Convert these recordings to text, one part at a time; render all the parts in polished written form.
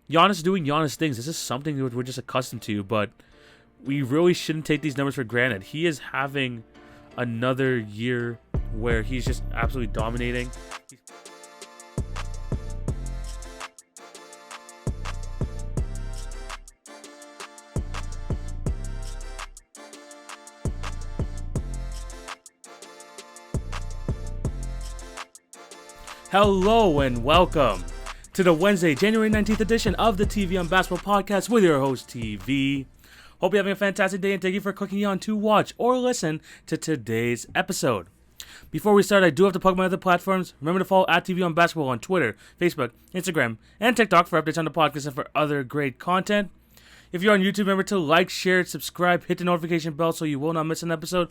Giannis doing Giannis things. This is something that we're just accustomed to, but we really shouldn't take these numbers for granted. He is having another year where he's just absolutely dominating. Hello and welcome to the Wednesday, January 19th edition of the TV on Basketball Podcast with your host, TV. Hope you're having a fantastic day and thank you for clicking on to watch or listen to today's episode. Before we start, I do have to plug my other platforms. Remember to follow at TV on Basketball on Twitter, Facebook, Instagram, and TikTok for updates on the podcast and for other great content. If you're on YouTube, remember to like, share, subscribe, hit the notification bell so you will not miss an episode.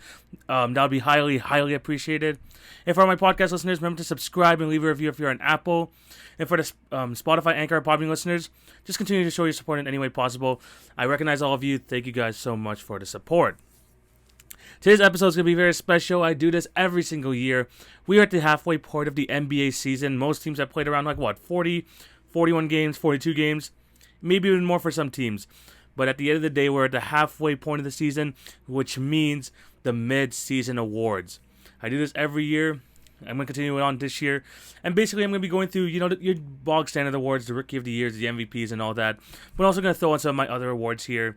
That would be highly, highly appreciated. And for all my podcast listeners, remember to subscribe and leave a review if you're on Apple. And for the Spotify, Anchor, Podbean listeners, just continue to show your support in any way possible. I recognize all of you. Thank you guys so much for the support. Today's episode is going to be very special. I do this every single year. We are at the halfway point of the NBA season. Most teams have played around 40, 41 games, 42 games. Maybe even more for some teams. But at the end of the day, we're at the halfway point of the season, which means the Midseason Awards. I do this every year. I'm going to continue it on this year. And basically, I'm going to be going through, your bog standard awards, the Rookie of the Years, the MVPs, and all that. But I'm also going to throw in some of my other awards here.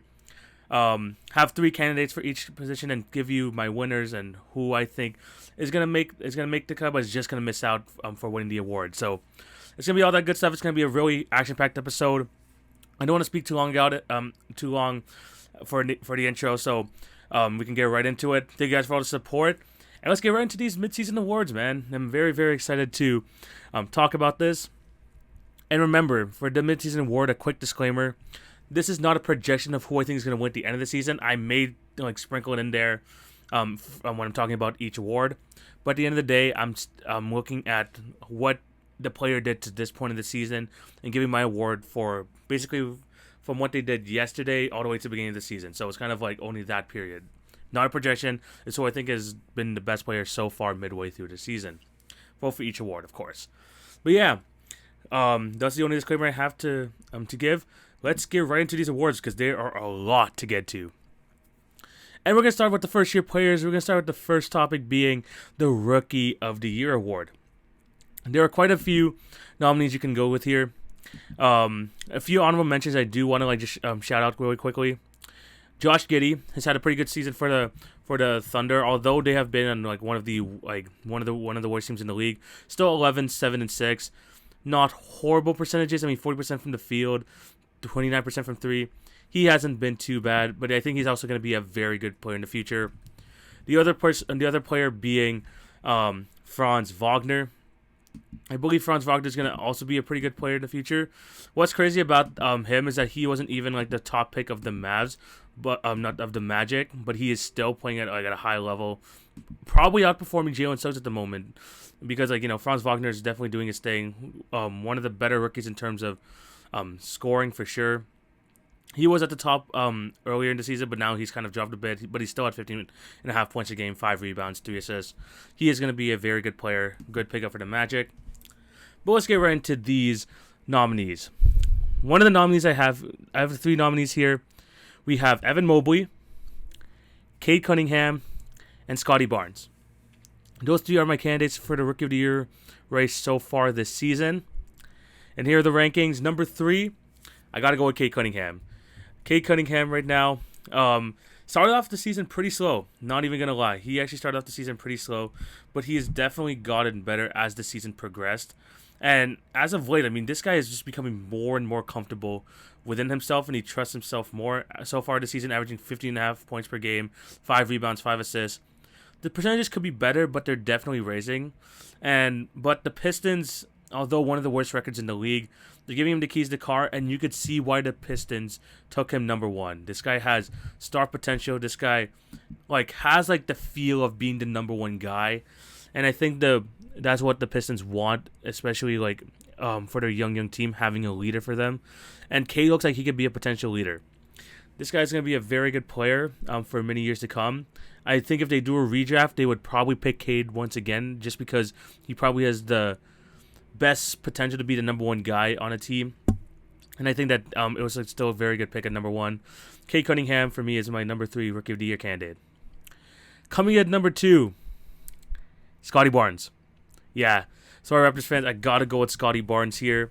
Have 3 candidates for each position and give you my winners and who I think is going to make the cut, but is just going to miss out for winning the award. So it's going to be all that good stuff. It's going to be a really action-packed episode. I don't want to speak too long for the intro, so we can get right into it. Thank you guys for all the support, and let's get right into these mid-season awards, man. I'm very, very excited to talk about this. And remember, for the mid-season award, a quick disclaimer: this is not a projection of who I think is going to win at the end of the season. I may sprinkle it in there when I'm talking about each award, but at the end of the day, I'm looking at what the player did to this point of the season and giving my award for basically from what they did yesterday all the way to the beginning of the season. So it's kind of only that period. Not a projection. It's who I think has been the best player so far midway through the season. Vote for each award, of course. But yeah, that's the only disclaimer I have to give. Let's get right into these awards because there are a lot to get to. And we're going to start with the first year players. We're going to start with the first topic being the Rookie of the Year award. There are quite a few nominees you can go with here. A few honorable mentions I do want to just shout out really quickly. Josh Giddey has had a pretty good season for the Thunder, although they have been on one of the worst teams in the league. Still 11, 7, and 6. Not horrible percentages. 40% from the field, 29% from 3. He hasn't been too bad, but I think he's also going to be a very good player in the future. The other player being Franz Wagner. I believe Franz Wagner is going to also be a pretty good player in the future. What's crazy about him is that he wasn't even the top pick of the Mavs, but not of the Magic, but he is still playing at a high level, probably outperforming Jalen Suggs at the moment because Franz Wagner is definitely doing his thing. One of the better rookies in terms of scoring for sure. He was at the top earlier in the season, but now he's kind of dropped a bit. But he's still at 15.5 points a game, 5 rebounds, 3 assists. He is going to be a very good player, good pickup for the Magic. But let's get right into these nominees. One of the nominees I have 3 nominees here. We have Evan Mobley, Cade Cunningham, and Scottie Barnes. Those 3 are my candidates for the Rookie of the Year race so far this season. And here are the rankings. Number 3, I got to go with Cade Cunningham. Cade Cunningham right now started off the season pretty slow. Not even going to lie. He actually started off the season pretty slow, but he has definitely gotten better as the season progressed. And as of late, this guy is just becoming more and more comfortable within himself, and he trusts himself more. So far this season, averaging 15.5 points per game, 5 rebounds, 5 assists. The percentages could be better, but they're definitely raising. But the Pistons, although one of the worst records in the league, they're giving him the keys to the car, and you could see why the Pistons took him number 1. This guy has star potential. This guy has the feel of being the number 1 guy, and I think that's what the Pistons want, especially for their young team, having a leader for them. And Cade looks like he could be a potential leader. This guy's going to be a very good player for many years to come. I think if they do a redraft, they would probably pick Cade once again, just because he probably has the best potential to be the number 1 guy on a team. And I think that it was still a very good pick at number 1. Kate Cunningham, for me, is my number 3 Rookie of the Year candidate. Coming at number 2, Scottie Barnes. Yeah, sorry, Raptors fans, I gotta go with Scottie Barnes here.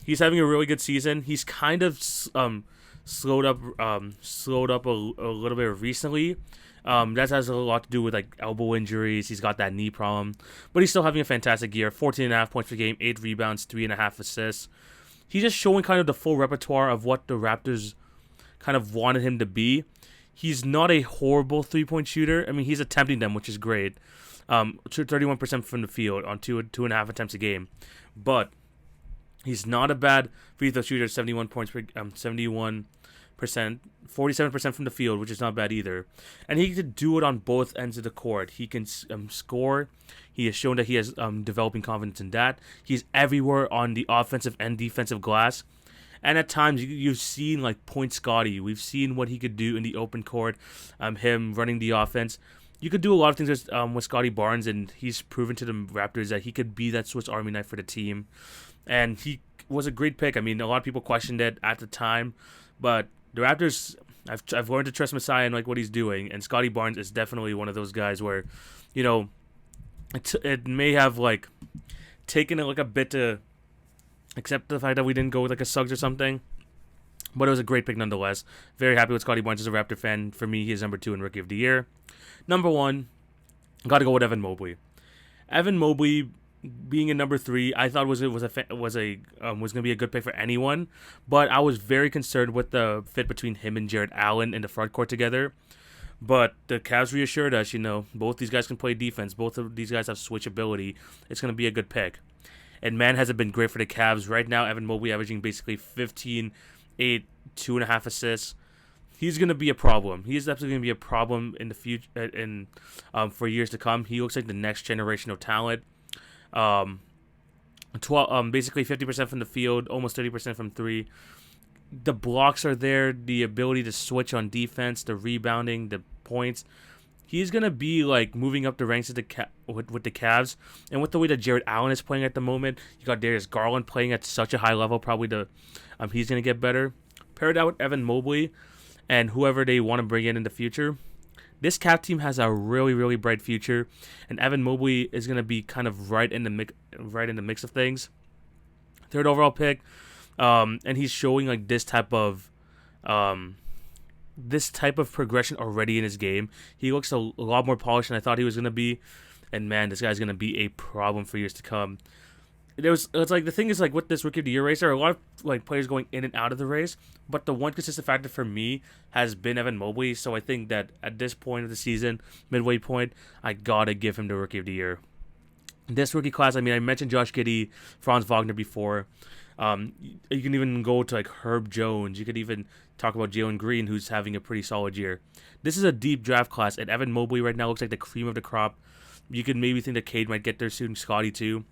He's having a really good season. He's kind of slowed up a little bit recently. That has a lot to do with like elbow injuries. He's got that knee problem, but he's still having a fantastic year. 14.5 points per game, 8 rebounds, 3.5 assists. He's just showing kind of the full repertoire of what the Raptors kind of wanted him to be. He's not a horrible 3-point shooter. I mean, he's attempting them, which is great. 31% from the field on 2.5 attempts a game, but he's not a bad free throw shooter. 71 points per 71%, 47% from the field, which is not bad either. And he can do it on both ends of the court. He can score. He has shown that he has developing confidence in that. He's everywhere on the offensive and defensive glass. And at times, you've seen like Point Scottie. We've seen what he could do in the open court, him running the offense. You could do a lot of things with Scottie Barnes, and he's proven to the Raptors that he could be that Swiss Army knife for the team. And he was a great pick. I mean, a lot of people questioned it at the time, but the Raptors, I've learned to trust Messiah and like what he's doing, and Scottie Barnes is definitely one of those guys where, you know, it may have like taken it like a bit to accept the fact that we didn't go with like a Suggs or something, but it was a great pick nonetheless. Very happy with Scottie Barnes as a Raptor fan. For me, he is number 2 in Rookie of the Year. Number 1, got to go with Evan Mobley. Evan Mobley being in number 3, I thought was going to be a good pick for anyone, but I was very concerned with the fit between him and Jared Allen in the front court together. But the Cavs reassured us, you know, both these guys can play defense. Both of these guys have switch ability. It's going to be a good pick. And man, has it been great for the Cavs. Right now, Evan Mobley averaging basically 15, 8, 2.5 assists. He's going to be a problem. He is absolutely going to be a problem in the future, for years to come. He looks like the next generational talent. Basically 50% from the field, almost 30% from 3. The blocks are there, the ability to switch on defense, the rebounding, the points. He's going to be like moving up the ranks with the Cavs. And with the way that Jared Allen is playing at the moment, you got Darius Garland playing at such a high level, probably he's going to get better. Paired that with Evan Mobley and whoever they want to bring in the future, this Cavs team has a really, really bright future, and Evan Mobley is going to be kind of right in the mix of things. 3rd overall pick, and he's showing like this type of progression already in his game. He looks a lot more polished than I thought he was going to be, and man, this guy's going to be a problem for years to come. It's like the thing is like with this Rookie of the Year race, there are a lot of like players going in and out of the race, but the one consistent factor for me has been Evan Mobley. So I think that at this point of the season, midway point, I gotta give him the Rookie of the Year. This rookie class, I mean, I mentioned Josh Giddey, Franz Wagner before. You can even go to like Herb Jones. You could even talk about Jalen Green, who's having a pretty solid year. This is a deep draft class, and Evan Mobley right now looks like the cream of the crop. You could maybe think that Cade might get there soon, Scottie too.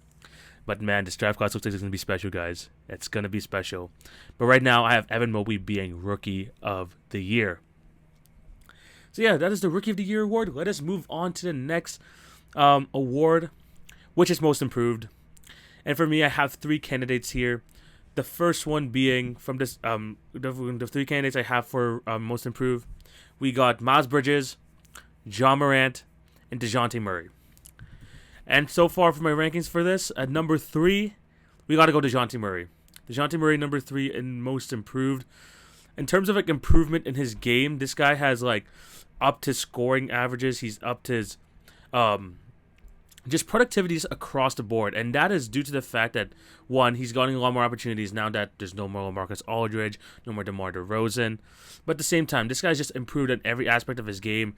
But man, this draft class looks like it's going to be special, guys. It's going to be special. But right now, I have Evan Mobley being Rookie of the Year. So yeah, that is the Rookie of the Year award. Let us move on to the next award, which is Most Improved. And for me, I have 3 candidates here. The first one being from this, the 3 candidates I have for Most Improved. We got Miles Bridges, John Morant, and DeJounte Murray. And so far for my rankings for this, at number 3, we got to go DeJounte Murray. DeJounte Murray, number 3 in Most Improved. In terms of like improvement in his game, this guy has like upped his scoring averages. He's upped his just productivities across the board. And that is due to the fact that, one, he's getting a lot more opportunities now that there's no more LaMarcus Aldridge, no more DeMar DeRozan. But at the same time, this guy's just improved in every aspect of his game.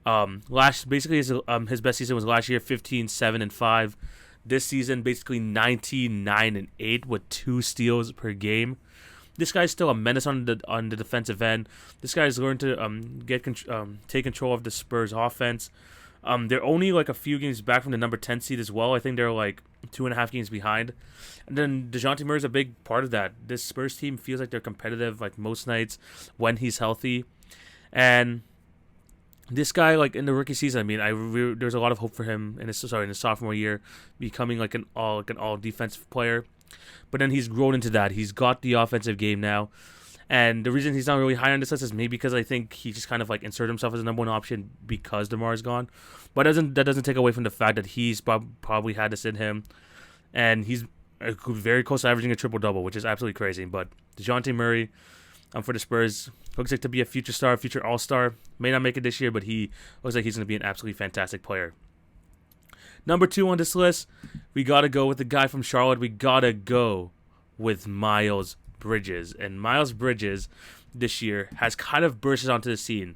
His best season was last year, 15, 7, and 5. This season, basically 19, 9, and 8 with 2 steals per game. This guy's still a menace on the defensive end. This guy's learned to take control of the Spurs offense. They're only like a few games back from the number 10 seed as well. I think they're like 2.5 games behind. And then DeJounte Murray is a big part of that. This Spurs team feels like they're competitive like most nights when he's healthy. And this guy, like in the rookie season, I mean, there's a lot of hope for him in his sophomore year, becoming like an all defensive player. But then he's grown into that. He's got the offensive game now. And the reason he's not really high on this list is maybe because I think he just kind of like inserted himself as a number one option because DeMar's gone. But that doesn't take away from the fact that he's probably had this in him. And he's very close to averaging a triple-double, which is absolutely crazy. But DeJounte Murray for the Spurs looks like to be a future star, future all-star. May not make it this year, but he looks like he's going to be an absolutely fantastic player. Number 2 on this list, we got to go with the guy from Charlotte. We got to go with Miles Bridges. And Miles Bridges this year has kind of bursted onto the scene.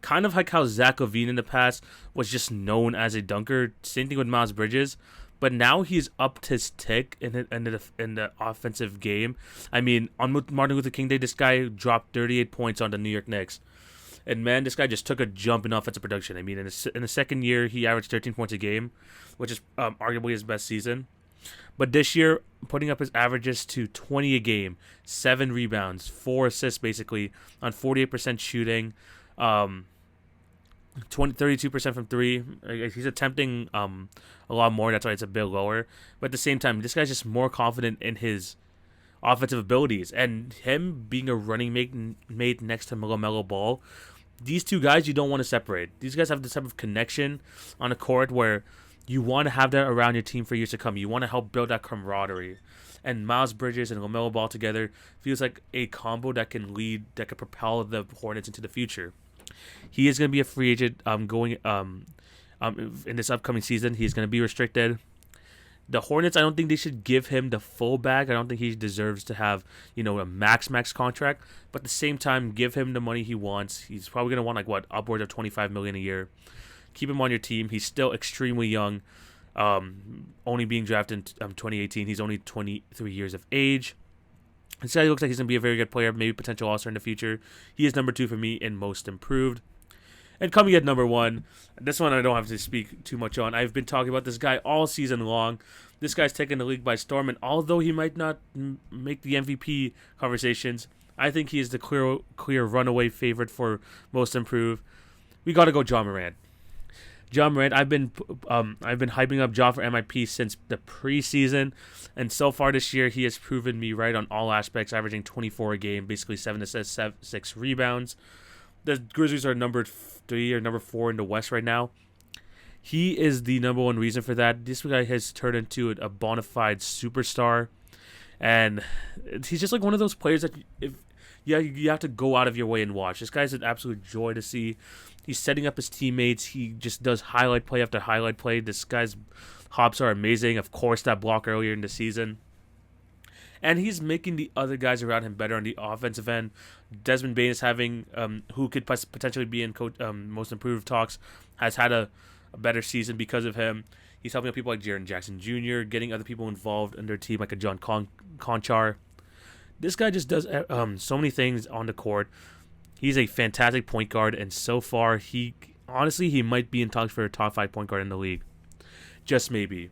Kind of like how Zach LaVine in the past was just known as a dunker. Same thing with Miles Bridges. But now he's upped his tick in the offensive game. I mean, on Martin Luther King Day, this guy dropped 38 points on the New York Knicks. And man, this guy just took a jump in offensive production. I mean, in the second year, he averaged 13 points a game, which is arguably his best season. But this year, putting up his averages to 20 a game, 7 rebounds, 4 assists basically, on 48% shooting, 32% from 3. He's attempting a lot more. That's why it's a bit lower. But at the same time, this guy's just more confident in his offensive abilities. And him being a running mate next to LaMelo Ball, these two guys you don't want to separate. These guys have this type of connection on the court where you want to have that around your team for years to come. You want to help build that camaraderie. And Miles Bridges and LaMelo Ball together feels like a combo that can propel the Hornets into the future. He is going to be a free agent going in this upcoming season. He's going to be restricted. The Hornets, I don't think they should give him the full bag. I don't think he deserves to have, a max contract. But at the same time, give him the money he wants. He's probably going to want upwards of $25 million a year. Keep him on your team. He's still extremely young. Only being drafted in 2018. He's only 23 years of age. This guy looks like he's going to be a very good player, maybe potential all-star in the future. He is number 2 for me in most improved. And coming at number 1, this one I don't have to speak too much on. I've been talking about this guy all season long. This guy's taken the league by storm, and although he might not make the MVP conversations, I think he is the clear runaway favorite for most improved. We got to go Ja Morant. Ja Morant, I've been hyping up Ja for MIP since the preseason, and so far this year he has proven me right on all aspects, averaging 24 a game, basically 7 assists, 6 rebounds. The Grizzlies are number 3 or number 4 in the West right now. He is the number one reason for that. This guy has turned into a bona fide superstar, and he's just like one of those players that you have to go out of your way and watch. This guy's an absolute joy to see. He's setting up his teammates. He just does highlight play after highlight play. This guy's hops are amazing. Of course, that block earlier in the season. And he's making the other guys around him better on the offensive end. Desmond Bane is having, who could potentially be in most improved talks, has had a better season because of him. He's helping out people like Jaren Jackson Jr., getting other people involved in their team like a John Conchar. This guy just does so many things on the court. He's a fantastic point guard, and so far, he might be in talks for a top 5 point guard in the league. Just maybe.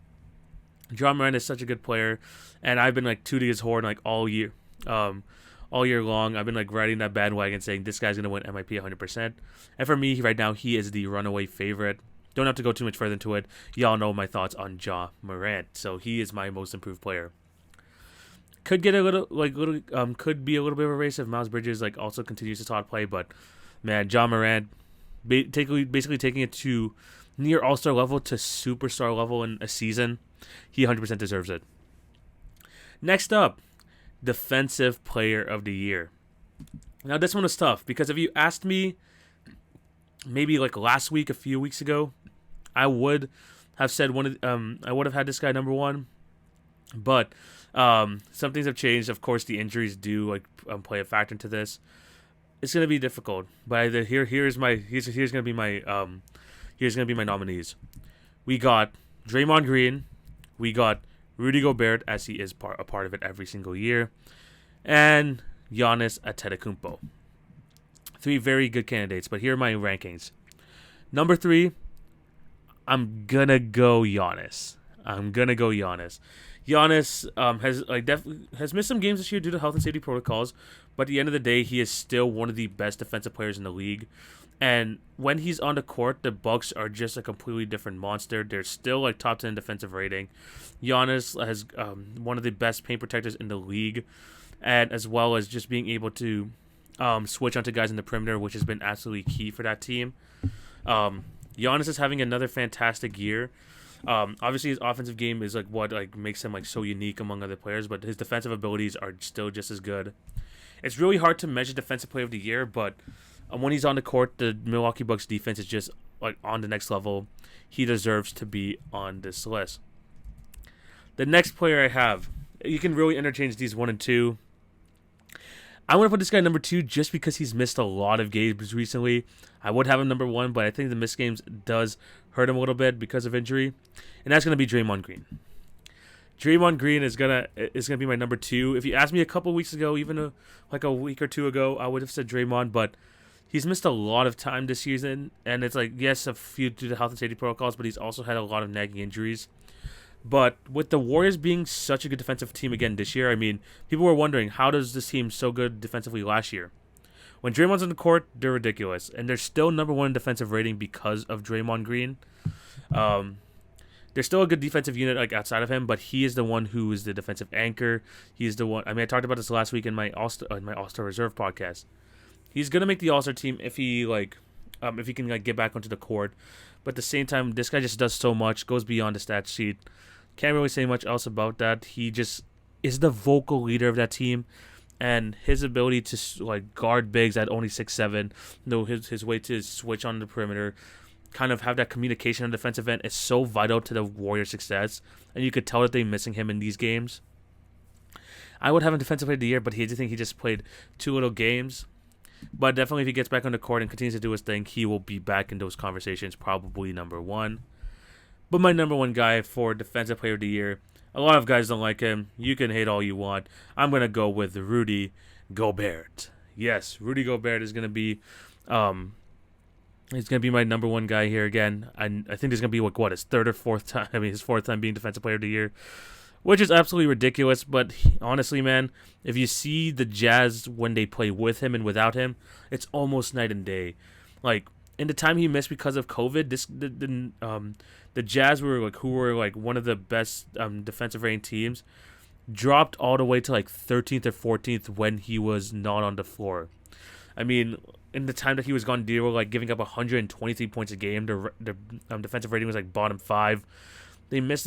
Ja Morant is such a good player, and I've been tooting his horn all year long. I've been riding that bandwagon saying this guy's gonna win MIP 100%. And for me, right now, he is the runaway favorite. Don't have to go too much further into it. Y'all know my thoughts on Ja Morant, so he is my most improved player. Could get could be a little bit of a race if Miles Bridges also continues to top play, but man, Ja Morant basically taking it to near all-star level to superstar level in a season. He 100% deserves it. Next up, Defensive Player of the Year. Now this one was tough because if you asked me maybe last week, a few weeks ago, I would have said I would have had this guy number 1, but some things have changed. Of course, the injuries do play a factor into this. It's gonna be difficult, but here's gonna be my nominees. We got Draymond Green, we got Rudy Gobert, as he is a part of it every single year, and Giannis Antetokounmpo. 3 very good candidates, but here are my rankings. Number 3, I'm gonna go Giannis. Giannis has missed some games this year due to health and safety protocols, but at the end of the day, he is still one of the best defensive players in the league. And when he's on the court, the Bucks are just a completely different monster. They're still like top 10 defensive rating. Giannis has one of the best paint protectors in the league, and as well as just being able to switch onto guys in the perimeter, which has been absolutely key for that team. Giannis is having another fantastic year. Obviously, his offensive game is like what like makes him like so unique among other players, but his defensive abilities are still just as good. It's really hard to measure defensive player of the year, but when he's on the court, the Milwaukee Bucks defense is just like on the next level. He deserves to be on this list. The next player I have, you can really interchange these 1 and 2. I want to put this guy number 2 just because he's missed a lot of games recently. I would have him number 1, but I think the missed games does hurt him a little bit because of injury, and that's going to be Draymond Green. Draymond Green is gonna be my number 2. If you asked me a couple weeks ago, even like a week or two ago, I would have said Draymond, but he's missed a lot of time this season, and it's like, yes, a few due to health and safety protocols, but he's also had a lot of nagging injuries. But with the Warriors being such a good defensive team again this year, I mean, people were wondering, how does this team so good defensively last year? When Draymond's on the court, they're ridiculous, and they're still number 1 in defensive rating because of Draymond Green. They're still a good defensive unit like outside of him, but he is the one who is the defensive anchor. He's the one. I mean, I talked about this last week in my All-Star Reserve podcast. He's gonna make the All-Star team if he can like get back onto the court. But at the same time, this guy just does so much, goes beyond the stat sheet. Can't really say much else about that. He just is the vocal leader of that team, and his ability to like guard bigs at only 6'7", know his way to switch on the perimeter, kind of have that communication on the defensive end is so vital to the Warriors' success, and you could tell that they're missing him in these games. I would have him defensive player of the year, but I think he just played 2 little games. But definitely, if he gets back on the court and continues to do his thing, he will be back in those conversations, probably number 1. But my number 1 guy for defensive player of the year, a lot of guys don't like him. You can hate all you want. I'm going to go with Rudy Gobert. Yes, Rudy Gobert is going to be he's going to be my number 1 guy here again. I think there's going to be like, his 3rd or 4th time. I mean, his 4th time being defensive player of the year, which is absolutely ridiculous. But honestly, man, if you see the Jazz when they play with him and without him, it's almost night and day. Like, in the time he missed because of COVID, the Jazz who were one of the best defensive rating teams, dropped all the way to like 13th or 14th when he was not on the floor. I mean, in the time that he was gone, they were like giving up 123 points a game. The defensive rating was like bottom 5. They missed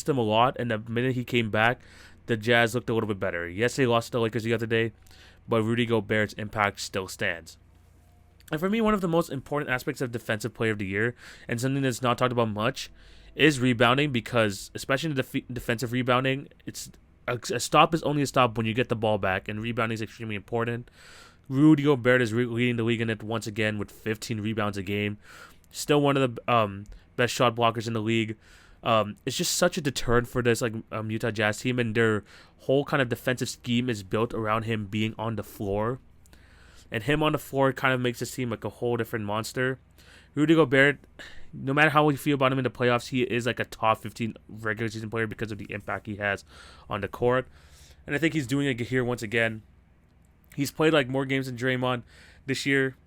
him a lot, and the minute he came back, the Jazz looked a little bit better. Yes, they lost to the Lakers the other day, but Rudy Gobert's impact still stands. And for me, one of the most important aspects of Defensive Player of the Year, and something that's not talked about much, is rebounding, because especially in the defensive rebounding, it's a stop is only a stop when you get the ball back, and rebounding is extremely important. Rudy Gobert is leading the league in it once again with 15 rebounds a game. Still one of the best shot blockers in the league. It's just such a deterrent for this Utah Jazz team, and their whole kind of defensive scheme is built around him being on the floor. And him on the floor kind of makes this team like a whole different monster. Rudy Gobert, no matter how we feel about him in the playoffs, he is like a top 15 regular season player because of the impact he has on the court. And I think he's doing it here once again. He's played like more games than Draymond this year.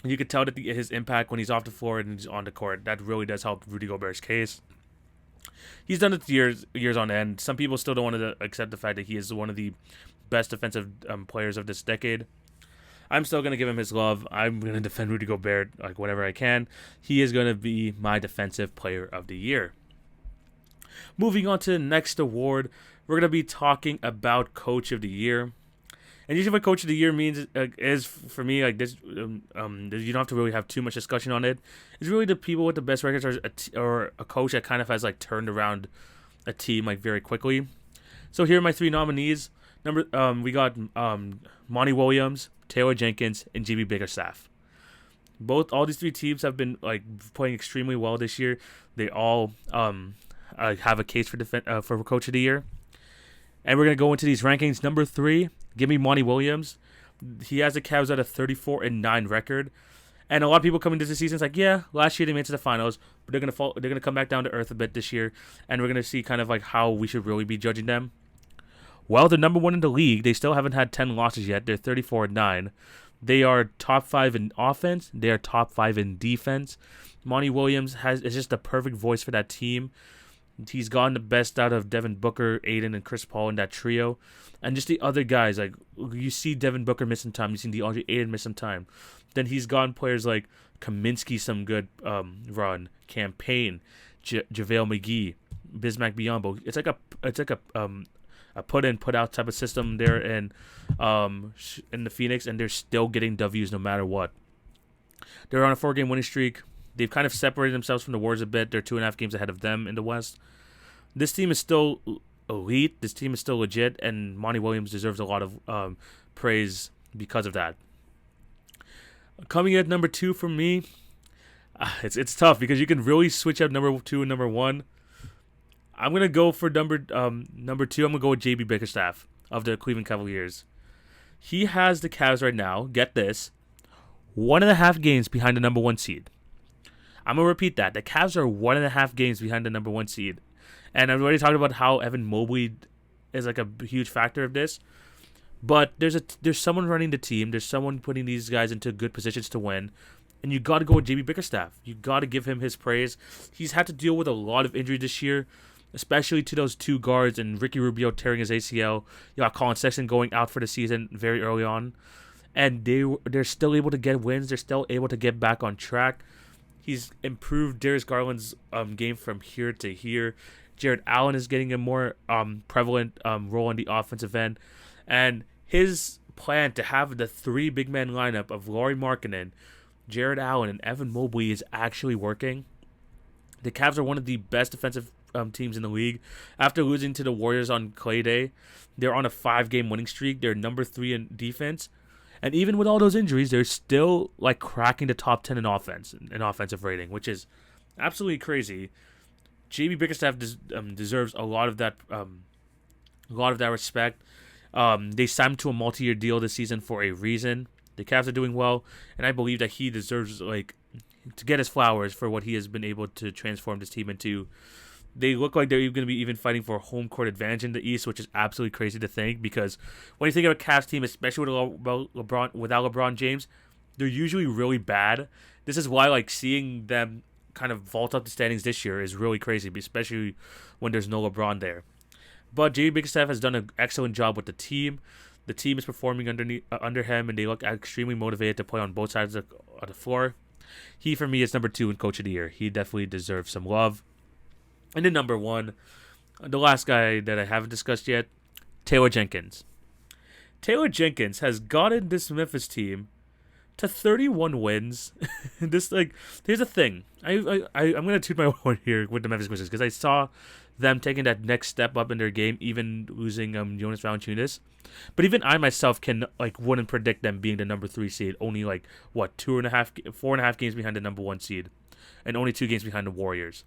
And you could tell that his impact when he's off the floor and he's on the court, that really does help Rudy Gobert's case. He's done it years on end. Some people still don't want to accept the fact that he is one of the best defensive players of this decade. I'm still going to give him his love. I'm going to defend Rudy Gobert like whenever I can. He is going to be my defensive player of the year. Moving on to the next award, we're going to be talking about Coach of the Year. And usually what Coach of the Year means is, for me, like this, you don't have to really have too much discussion on it. It's really the people with the best records or a coach that kind of has like turned around a team like very quickly. So here are my 3 nominees. We got Monty Williams, Taylor Jenkins, and Jimmy Bickerstaff. All these 3 teams have been like playing extremely well this year. They all have a case for Coach of the Year. And we're gonna go into these rankings. Number 3, give me Monty Williams. He has the Cavs at a 34-9 record, And a lot of people coming into the season is like, yeah, last year they made it to the finals, but they're gonna fall. They're gonna come back down to earth a bit this year, and we're gonna see kind of like how we should really be judging them. Well, they're number one in the league. They still haven't had 10 losses yet. They're 34-9. They are top 5 in offense. They are top 5 in defense. Monty Williams is just the perfect voice for that team. He's gotten the best out of Devin Booker, Aiden, and Chris Paul in that trio. And just the other guys, like, you see Devin Booker missing time. You see DeAndre Aiden missing time. Then he's gotten players like Kaminsky some good run, Campaign, JaVale McGee, Bismack Biyombo. It's like a put in, put out type of system there in the Phoenix, and they're still getting W's no matter what. They're on a 4-game winning streak. They've kind of separated themselves from the Warriors a bit. They're 2.5 games ahead of them in the West. This team is still elite. This team is still legit, and Monty Williams deserves a lot of praise because of that. Coming in at number 2 for me, it's tough because you can really switch up number 2 and number 1. I'm gonna go for number 2. I'm gonna go with JB Bickerstaff of the Cleveland Cavaliers. He has the Cavs right now. Get this, 1.5 games behind the number 1 seed. I'm going to repeat that. The Cavs are 1.5 games behind the number 1 seed. And I've already talked about how Evan Mobley is like a huge factor of this. But there's someone running the team. There's someone putting these guys into good positions to win. And you got to go with JB Bickerstaff. You got to give him his praise. He's had to deal with a lot of injury this year, especially to those 2 guards and Ricky Rubio tearing his ACL. You got Colin Sexton going out for the season very early on. And they're still able to get wins. They're still able to get back on track. He's improved Darius Garland's game from here to here. Jared Allen is getting a more prevalent role in the offensive end. And his plan to have the 3 big man lineup of Lauri Markkanen, Jared Allen, and Evan Mobley is actually working. The Cavs are one of the best defensive teams in the league. After losing to the Warriors on Clay Day, they're on a 5-game winning streak. They're number 3 in defense. And even with all those injuries, they're still like cracking the top 10 in offense, in offensive rating, which is absolutely crazy. JB Bickerstaff deserves a lot of that respect. They signed him to a multi-year deal this season for a reason. The Cavs are doing well, and I believe that he deserves like to get his flowers for what he has been able to transform this team into. They look like they're going to be even fighting for a home court advantage in the East, which is absolutely crazy to think, because when you think of a Cavs team, especially without LeBron James, they're usually really bad. This is why like seeing them kind of vault up the standings this year is really crazy, especially when there's no LeBron there. But J.B. Bickerstaff has done an excellent job with the team. The team is performing under him, and they look extremely motivated to play on both sides of the floor. He, for me, is number 2 in Coach of the Year. He definitely deserves some love. And then number 1, the last guy that I haven't discussed yet, Taylor Jenkins. Taylor Jenkins has gotten this Memphis team to 31 wins. Here's the thing. I'm gonna toot my horn here with the Memphis Grizzlies because I saw them taking that next step up in their game, even losing Jonas Valanciunas. But even I myself wouldn't predict them being the number 3 seed. Only 4.5 games behind the number 1 seed, and only 2 games behind the Warriors.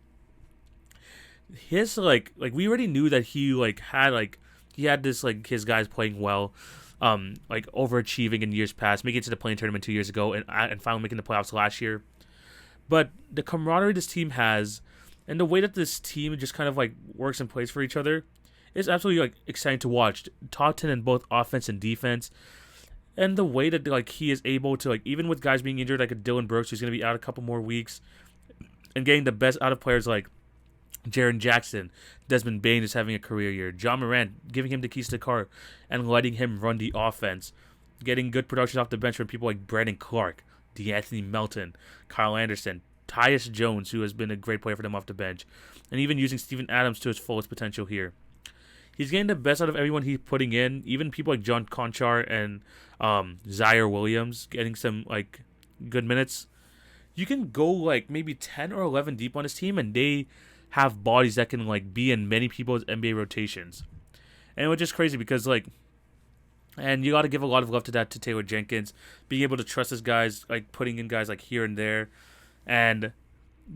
His we already knew that he had this his guys playing well, overachieving in years past, making it to the play-in tournament 2 years ago, and finally making the playoffs last year. But the camaraderie this team has, and the way that this team just kind of works and plays for each other, is absolutely exciting to watch. Top 10 in both offense and defense, and the way that he is able to even with guys being injured, like a Dylan Brooks who's going to be out a couple more weeks, and getting the best out of players like Jaren Jackson. Desmond Bane is having a career year. John Morant giving him the keys to the car and letting him run the offense. Getting good production off the bench from people like Brandon Clark, DeAnthony Melton, Kyle Anderson, Tyus Jones, who has been a great player for them off the bench, and even using Steven Adams to his fullest potential here. He's getting the best out of everyone he's putting in, even people like John Conchar and Zaire Williams getting some good minutes. You can go maybe 10 or 11 deep on his team, and they have bodies that can be in many people's NBA rotations. And it was just crazy because and you got to give a lot of love to Taylor Jenkins, being able to trust his guys, putting in guys here and there, and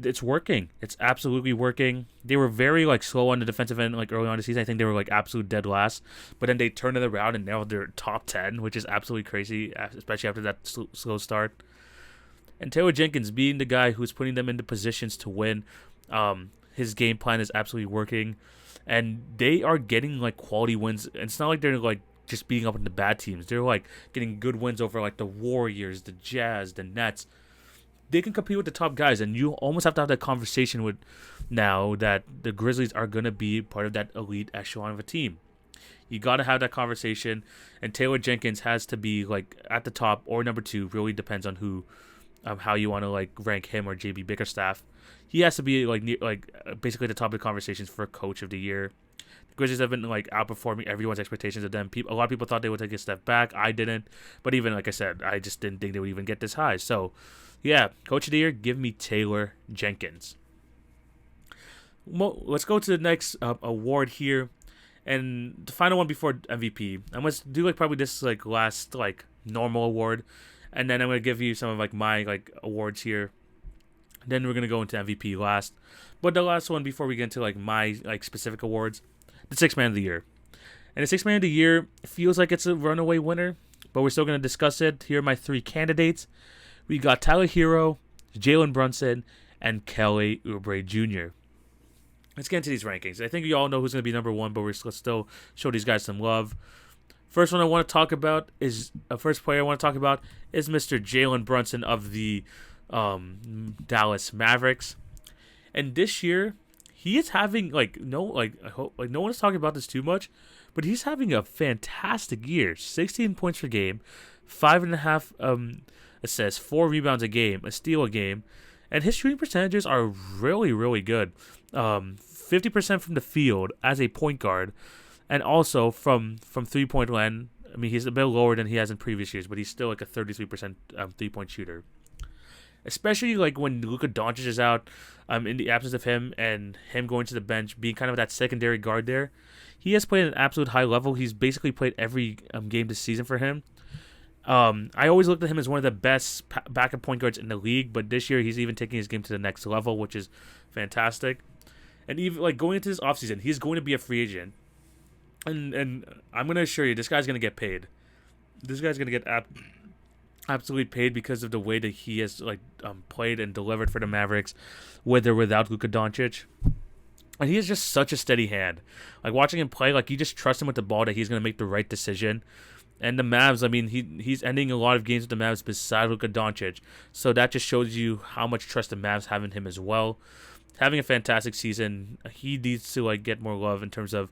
it's working. It's absolutely working. They were very slow on the defensive end early on in the season. I think they were absolute dead last, but then they turned it around and now they're top 10, which is absolutely crazy, especially after that slow start. And Taylor Jenkins being the guy who's putting them into positions to win. His game plan is absolutely working. And they are getting like quality wins. It's not like they're like just beating up on the bad teams. They're like getting good wins over like the Warriors, the Jazz, the Nets. They can compete with the top guys, and you almost have to have that conversation with now that the Grizzlies are going to be part of that elite echelon of a team. You got to have that conversation, and Taylor Jenkins has to be like at the top or number 2. Really depends on who, how you want to like rank him or JB Bickerstaff. He has to be basically the top of the conversations for Coach of the Year. The Grizzlies have been like outperforming everyone's expectations of them. A lot of people thought they would take a step back. I didn't, but even like I said, I just didn't think they would even get this high. So, yeah, Coach of the Year, give me Taylor Jenkins. Well, let's go to the next award here. And the final one before MVP, I'm gonna do like probably this like last like normal award, and then I'm gonna give you some of like my like awards here. Then we're gonna go into MVP last, but the last one before we get into like my like specific awards, the Sixth Man of the Year. And the Sixth Man of the Year feels like it's a runaway winner, but we're still gonna discuss it. Here are my 3 candidates. We got Tyler Hero, Jalen Brunson, and Kelly Oubre Jr. Let's get into these rankings. I think you all know who's going to be number 1, but let's still show these guys some love. First player I want to talk about is Mr. Jalen Brunson of the Dallas Mavericks. And this year, he is having I hope no one is talking about this too much, but he's having a fantastic year. 16 points per game, 5.5 assists, 4 rebounds a game, a steal a game, and his shooting percentages are really, really good. 50% from the field as a point guard, and also from 3-point land. I mean, he's a bit lower than he has in previous years, but he's still like a 33% 3-point shooter. Especially like when Luka Doncic is out, in the absence of him and him going to the bench, being kind of that secondary guard there, he has played at an absolute high level. He's basically played every game this season for him. I always looked at him as one of the best backup point guards in the league, but this year he's even taking his game to the next level, which is fantastic. And even like going into this offseason, he's going to be a free agent. And I'm going to assure you, this guy's going to get paid. This guy's going to get absolutely paid because of the way that he has played and delivered for the Mavericks, with or without Luka Doncic. And he is just such a steady hand. Like watching him play, like you just trust him with the ball that he's going to make the right decision. And the Mavs, I mean, he's ending a lot of games with the Mavs beside Luka Doncic. So that just shows you how much trust the Mavs have in him as well. Having a fantastic season. He needs to get more love in terms of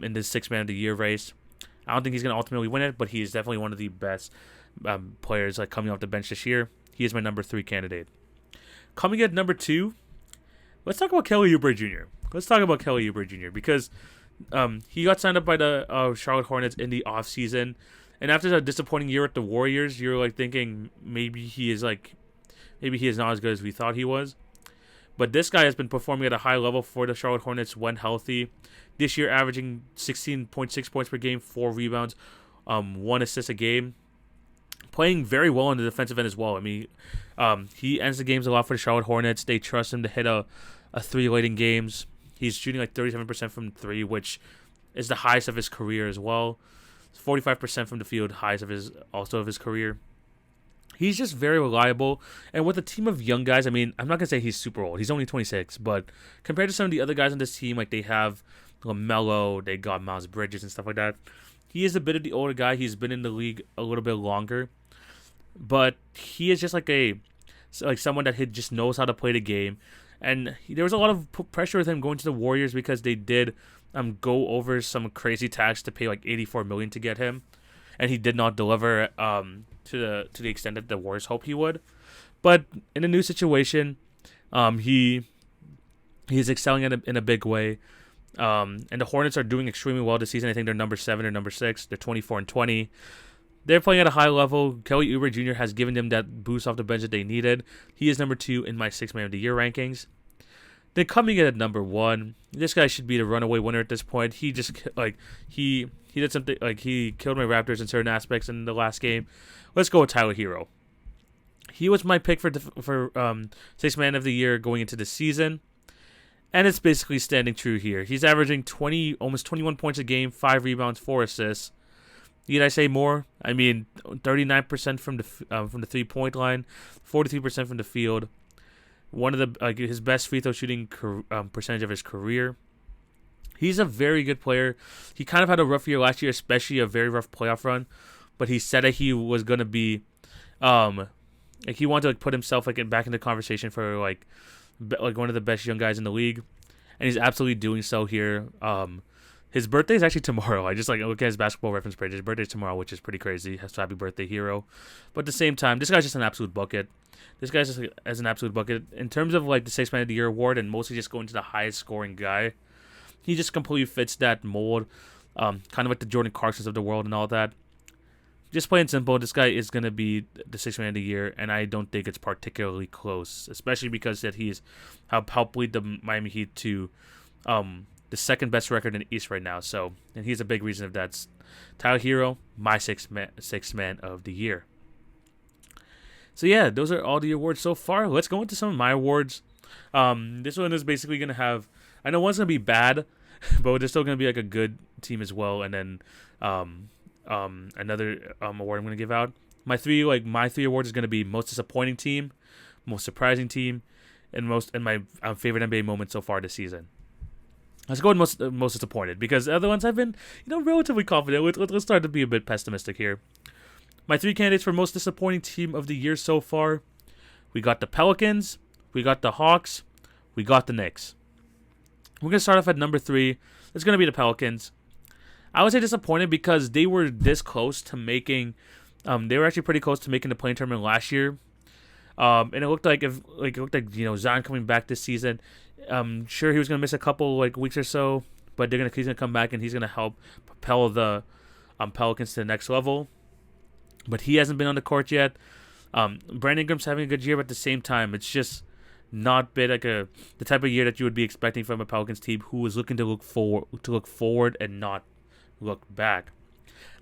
in this Sixth Man of the Year race. I don't think he's going to ultimately win it, but he is definitely one of the best players coming off the bench this year. He is my number 3 candidate. Coming at number 2, let's talk about Kelly Oubre Jr. Because he got signed up by the Charlotte Hornets in the offseason. And after a disappointing year with the Warriors, you're thinking maybe he is not as good as we thought he was. But this guy has been performing at a high level for the Charlotte Hornets when healthy. This year averaging 16.6 points per game, 4 rebounds, 1 assist a game. Playing very well on the defensive end as well. I mean, he ends the games a lot for the Charlotte Hornets. They trust him to hit a 3 late in games. He's shooting 37% from 3, which is the highest of his career as well. 45% from the field, highest of his career. He's just very reliable. And with a team of young guys, I mean, I'm not going to say he's super old. He's only 26. But compared to some of the other guys on this team, they have LaMelo, they got Miles Bridges and stuff like that. He is a bit of the older guy. He's been in the league a little bit longer. But he is just someone that just knows how to play the game. And there was a lot of pressure with him going to the Warriors because they did go over some crazy tax to pay $84 million to get him. And he did not deliver to the extent that the Warriors hoped he would. But in a new situation, he is excelling in a big way. And the Hornets are doing extremely well this season. I think they're number 7 or number 6. They're 24-20. They're playing at a high level. Kelly Oubre Jr. has given them that boost off the bench that they needed. He is number 2 in my 6 Man of the Year rankings. Then coming in at number 1, this guy should be the runaway winner at this point. He just he did something he killed my Raptors in certain aspects in the last game. Let's go with Tyler Hero. He was my pick for 6 Man of the Year going into the season, and it's basically standing true here. He's averaging almost 21 points a game, 5 rebounds, 4 assists. Need I say more? I mean, 39% from the 3-point line, 43% from the field. One of the his best free throw shooting percentage of his career. He's a very good player. He kind of had a rough year last year, especially a very rough playoff run. But he said that he was gonna be, he wanted to put himself back in the conversation for one of the best young guys in the league, and he's absolutely doing so here. His birthday is actually tomorrow. I just look at his basketball reference page. His birthday is tomorrow, which is pretty crazy. So happy birthday, hero! But at the same time, this guy's just an absolute bucket. This guy's just as an absolute bucket in terms of the Sixth Man of the Year award, and mostly just going to the highest scoring guy. He just completely fits that mold, kind of like the Jordan Clarksons of the world and all that. Just plain simple, this guy is going to be the Sixth Man of the Year, and I don't think it's particularly close, especially because that he's helped lead the Miami Heat to the second best record in the East right now. So, and he's a big reason of that's Tyler Hero, my sixth man of the year. So yeah, those are all the awards so far. Let's go into some of my awards. This one is basically going to have, I know one's going to be bad, but there's still going to be a good team as well. And then another award I'm going to give out. My three awards is going to be most disappointing team, most surprising team, and my favorite NBA moment so far this season. Let's go with most disappointed, because the other ones I've been relatively confident. Let's start to be a bit pessimistic here. My three candidates for most disappointing team of the year so far, we got the Pelicans, we got the Hawks, we got the Knicks. We're going to start off at number 3. It's going to be the Pelicans. I would say disappointed because they were this close to making, they were actually pretty close to making the play-in tournament last year. And it looked like Zion coming back this season. Sure, he was going to miss a couple weeks or so, but he's going to come back and he's going to help propel the Pelicans to the next level. But he hasn't been on the court yet. Brandon Ingram's having a good year, but at the same time, it's just not been the type of year that you would be expecting from a Pelicans team who was looking to look forward and not look back.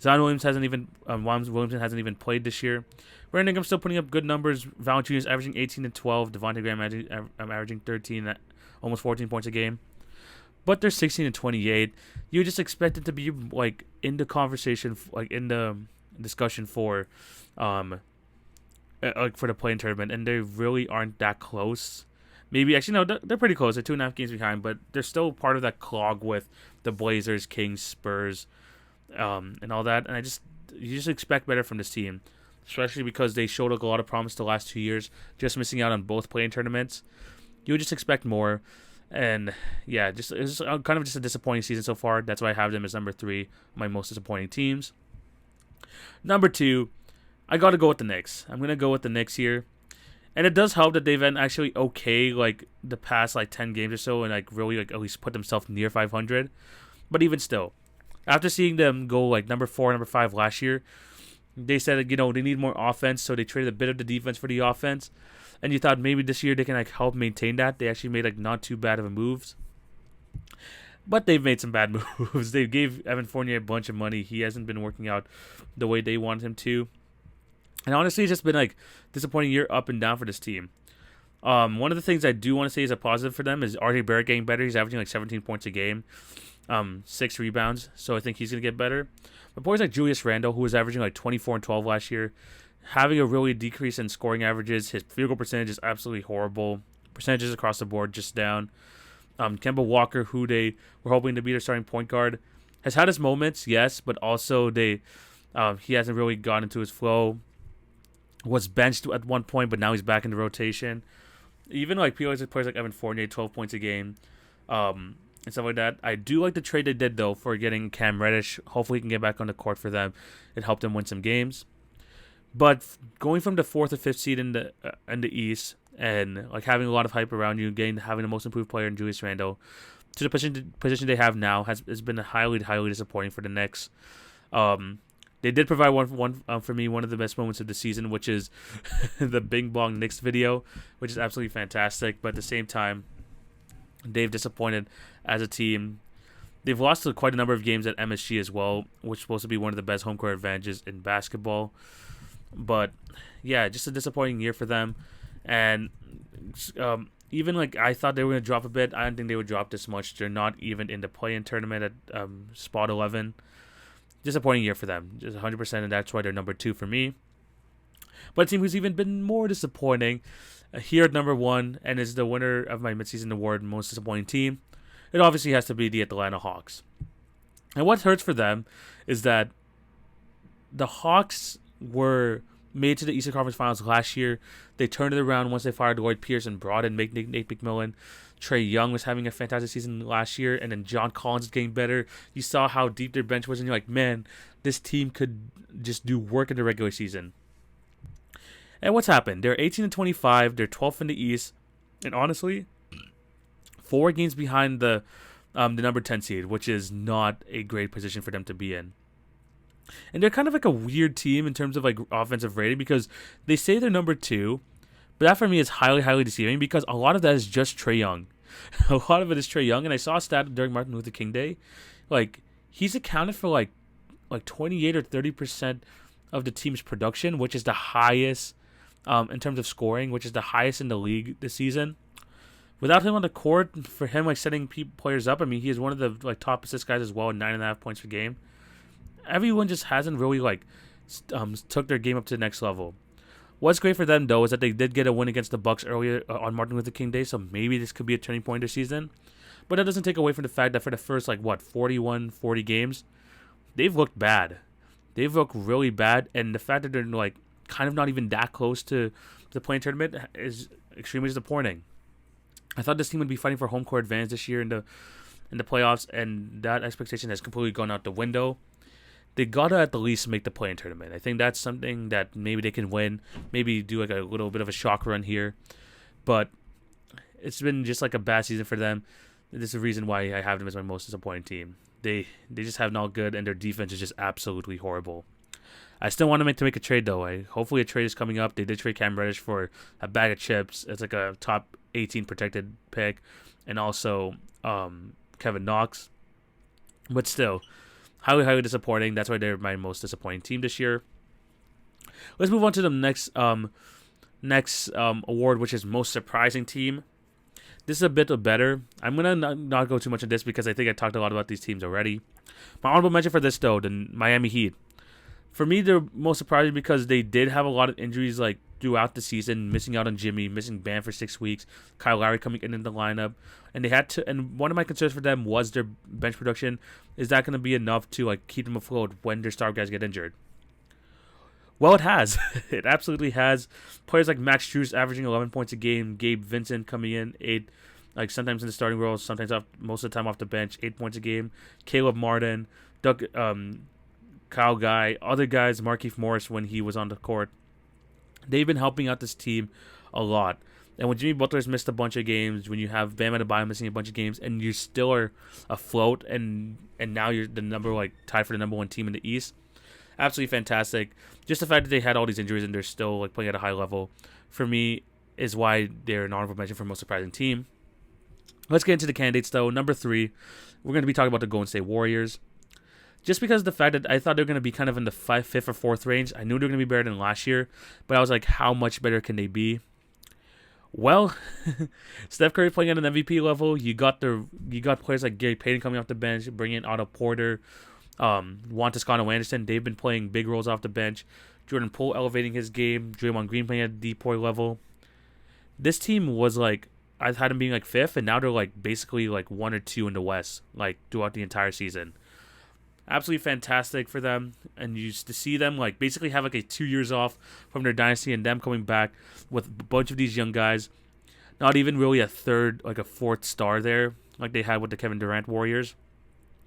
Zion Williamson hasn't even played this year. Brandon Ingram's still putting up good numbers. Valanciunas averaging 18 and 12. Devontae Graham averaging 13, almost 14 points a game. But they're 16 and 28. You just expect it to be in the conversation, in the discussion for the play-in tournament, and they really aren't that close. Maybe actually no, they're pretty close. They're 2.5 games behind, but they're still part of that clog with the Blazers, Kings, Spurs, and all that. And you just expect better from this team, especially because they showed a lot of promise the last 2 years, just missing out on both play-in tournaments. You would just expect more, and yeah, it's kind of just a disappointing season so far. That's why I have them as number 3, my most disappointing teams. Number 2, I got to go with the Knicks. I'm going to go with the Knicks here. And it does help that they've been actually okay the past 10 games or so and really at least put themselves near 500. But even still, after seeing them go number 4, number 5 last year, they said they need more offense, so they traded a bit of the defense for the offense. And you thought maybe this year they can help maintain that. They actually made not too bad of a moves. But they've made some bad moves. They gave Evan Fournier a bunch of money. He hasn't been working out the way they wanted him to. And honestly, it's just been disappointing year up and down for this team. One of the things I do want to say is a positive for them is RJ Barrett getting better. He's averaging 17 points a game, 6 rebounds. So I think he's going to get better. But boys like Julius Randle, who was averaging 24 and 12 last year, having a really decrease in scoring averages. His field goal percentage is absolutely horrible. Percentages across the board just down. Kemba Walker, who they were hoping to be their starting point guard, has had his moments, yes, but also he hasn't really gotten into his flow. Was benched at one point, but now he's back in the rotation. Even players like Evan Fournier, 12 points a game, and stuff like that. I do like the trade they did though for getting Cam Reddish. Hopefully, he can get back on the court for them. It helped them win some games. But going from the 4th or 5th seed in the East and having a lot of hype around you, having the most improved player in Julius Randle, to the position they have now has been highly disappointing for the Knicks. They did provide one for me, one of the best moments of the season, which is the Bing Bong Knicks video, which is absolutely fantastic. But at the same time, they've disappointed as a team. They've lost quite a number of games at MSG as well, which is supposed to be one of the best home court advantages in basketball. But yeah, just a disappointing year for them. And even I thought they were going to drop a bit. I didn't think they would drop this much. They're not even in the play-in tournament at spot 11. disappointing year for them, just 100%, and that's why they're number 2 for me. But a team who's even been more disappointing here at number 1 and is the winner of my midseason award, most disappointing team, it obviously has to be the Atlanta Hawks. And what hurts for them is that the Hawks were made to the Eastern Conference Finals last year. They turned it around once they fired Lloyd Pierce and brought in Nate McMillan. Trae Young was having a fantastic season last year, and then John Collins is getting better. You saw how deep their bench was, and you're like, man, this team could just do work in the regular season. And what's happened? They're 18-25. They're 12th in the East, and honestly, 4 games behind the number 10 seed, which is not a great position for them to be in. And they're kind of like a weird team in terms of like offensive rating because they say they're number 2, but that for me is highly, highly deceiving because a lot of that is just Trae Young. A lot of it is Trae Young, and I saw a stat during Martin Luther King Day, like he's accounted for like 28 or 30% of the team's production, which is the highest in terms of scoring, which is the highest in the league this season. Without him on the court, for him like setting players up, I mean, he is one of the like top assist guys as well, 9.5 points per game. Everyone just hasn't really like took their game up to the next level. What's great for them though is that they did get a win against the Bucks earlier on Martin Luther King Day, so maybe this could be a turning point this season. But that doesn't take away from the fact that for the first 40 games, they've looked bad. They've looked really bad, and the fact that they're like kind of not even that close to the play-in tournament is extremely disappointing. I thought this team would be fighting for home court advantage this year in the playoffs, and that expectation has completely gone out the window. They gotta at the least make the play-in tournament. I think that's something that maybe they can win, maybe do like a little bit of a shock run here, but it's been just like a bad season for them. This is the reason why I have them as my most disappointing team. They just have not good, and their defense is just absolutely horrible. I still want to make a trade though. Hopefully a trade is coming up. They did trade Cam Reddish for a bag of chips. It's like a top 18 protected pick, and also Kevin Knox. But still, highly, highly disappointing. That's why they're my most disappointing team this year. Let's move on to the next award, which is most surprising team. This is a bit better. I'm gonna not go too much on this because I think I talked a lot about these teams already. My honorable mention for this though, the Miami Heat. For me, they're most surprising because they did have a lot of injuries like throughout the season, missing out on Jimmy, missing Bam for 6 weeks, Kyle Lowry coming in the lineup, and they had to. And one of my concerns for them was their bench production. Is that going to be enough to like keep them afloat when their star guys get injured? Well, it has. It absolutely has. Players like Max Strus averaging 11 points a game, Gabe Vincent coming in 8, like sometimes in the starting role, sometimes most of the time off the bench, 8 points a game. Caleb Martin, Doug. Kyle Guy, other guys, Markieff Morris when he was on the court. They've been helping out this team a lot. And when Jimmy Butler's missed a bunch of games, when you have Bam Adebayo missing a bunch of games, and you still are afloat, and now you're the tied for the number 1 team in the East, absolutely fantastic. Just the fact that they had all these injuries and they're still like playing at a high level, for me, is why they're an honorable mention for most surprising team. Let's get into the candidates though. Number 3, we're going to be talking about the Golden State Warriors. Just because of the fact that I thought they were going to be kind of in the 5th or 4th range. I knew they were going to be better than last year, but I was like, how much better can they be? Well, Steph Curry playing at an MVP level. You got players like Gary Payton coming off the bench, bringing in Otto Porter, Juan Toscano Anderson. They've been playing big roles off the bench. Jordan Poole elevating his game. Draymond Green playing at a deep boy level. This team was like, I had them being like 5th, and now they're like basically like 1 or 2 in the West, like throughout the entire season. Absolutely fantastic for them, and you used to see them like basically have like a 2 years off from their dynasty, and them coming back with a bunch of these young guys. Not even really a 4th star there like they had with the Kevin Durant Warriors.